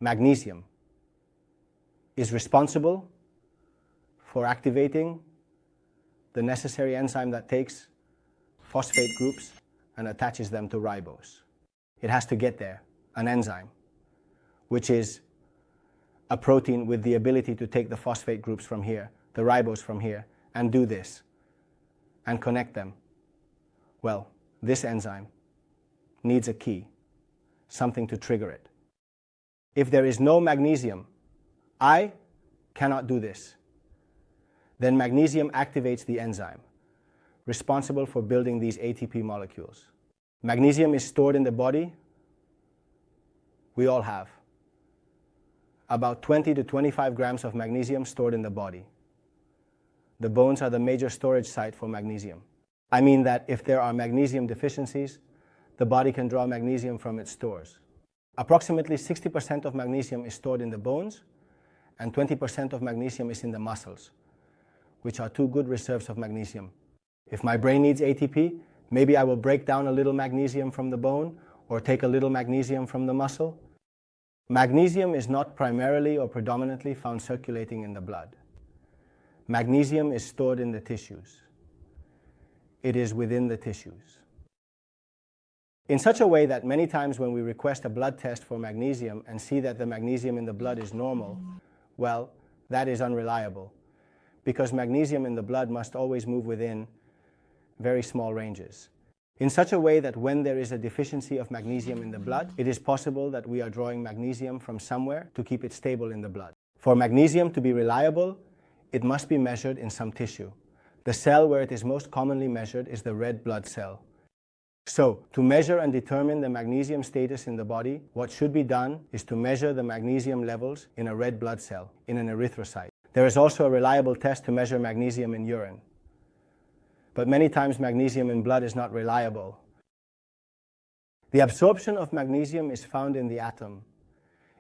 Magnesium is responsible for activating the necessary enzyme that takes phosphate groups and attaches them to ribose. It has to get there, an enzyme, which is a protein with the ability to take the phosphate groups from here, the ribose from here, and do this, and connect them. Well, this enzyme needs a key, something to trigger it. If there is no magnesium, I cannot do this. Then magnesium activates the enzyme responsible for building these ATP molecules. Magnesium is stored in the body. We all have about 20 to 25 grams of magnesium stored in the body. The bones are the major storage site for magnesium. I mean that if there are magnesium deficiencies, the body can draw magnesium from its stores. Approximately 60% of magnesium is stored in the bones, and 20% of magnesium is in the muscles, which are two good reserves of magnesium. If my brain needs ATP, maybe I will break down a little magnesium from the bone or take a little magnesium from the muscle. Magnesium is not primarily or predominantly found circulating in the blood. Magnesium is stored in the tissues. It is within the tissues. In such a way that many times when we request a blood test for magnesium and see that the magnesium in the blood is normal, well, that is unreliable, because magnesium in the blood must always move within very small ranges. In such a way that when there is a deficiency of magnesium in the blood, it is possible that we are drawing magnesium from somewhere to keep it stable in the blood. For magnesium to be reliable, it must be measured in some tissue. The cell where it is most commonly measured is the red blood cell. So, to measure and determine the magnesium status in the body, what should be done is to measure the magnesium levels in a red blood cell, in an erythrocyte. There is also a reliable test to measure magnesium in urine. But many times magnesium in blood is not reliable. The absorption of magnesium is found in the atom.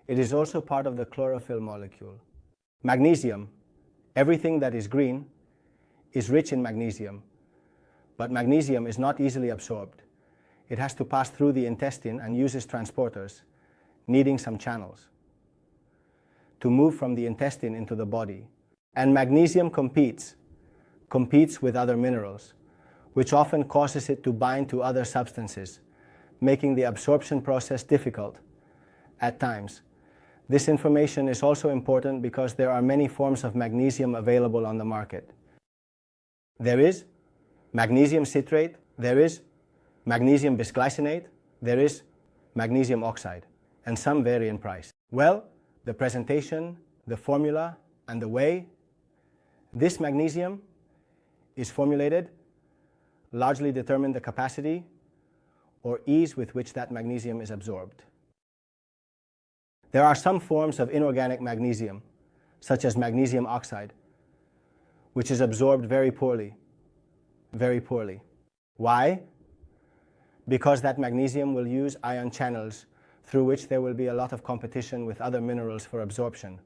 It is also part of the chlorophyll molecule. Magnesium, everything that is green, is rich in magnesium. But magnesium is not easily absorbed. It has to pass through the intestine and uses transporters, needing some channels to move from the intestine into the body. And magnesium competes with other minerals, which often causes it to bind to other substances, making the absorption process difficult at times. This information is also important because there are many forms of magnesium available on the market. There is magnesium citrate, there is magnesium bisglycinate, there is magnesium oxide, and some vary in price. Well, the presentation, the formula, and the way this magnesium is formulated largely determine the capacity or ease with which that magnesium is absorbed. There are some forms of inorganic magnesium, such as magnesium oxide, which is absorbed very poorly. Very poorly. Why? Because that magnesium will use ion channels through which there will be a lot of competition with other minerals for absorption.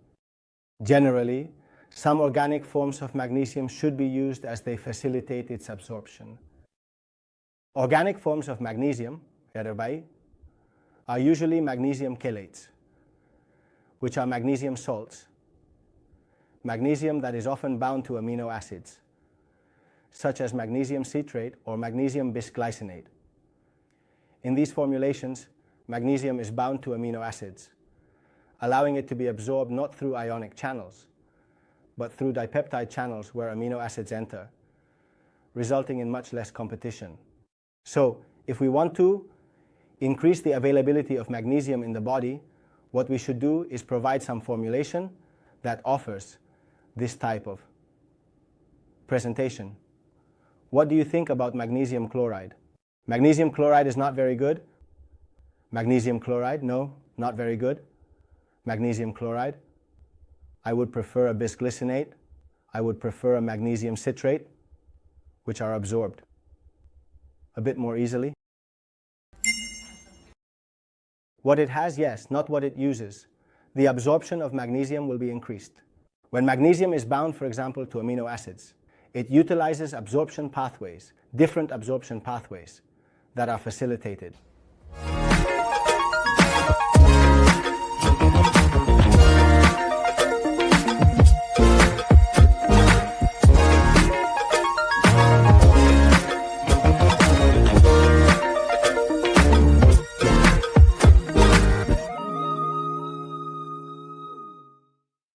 Generally, some organic forms of magnesium should be used as they facilitate its absorption. Organic forms of magnesium, are usually magnesium chelates, which are magnesium salts. Magnesium that is often bound to amino acids, such as magnesium citrate or magnesium bisglycinate. In these formulations, magnesium is bound to amino acids, allowing it to be absorbed not through ionic channels, but through dipeptide channels where amino acids enter, resulting in much less competition. So, if we want to increase the availability of magnesium in the body, what we should do is provide some formulation that offers this type of presentation. What do you think about magnesium chloride? Magnesium chloride is not very good. Magnesium chloride, no, not very good. Magnesium chloride, I would prefer a bisglycinate. I would prefer a magnesium citrate, which are absorbed a bit more easily. What it has, yes, not what it uses. The absorption of magnesium will be increased. When magnesium is bound, for example, to amino acids, it utilizes absorption pathways, different absorption pathways that are facilitated.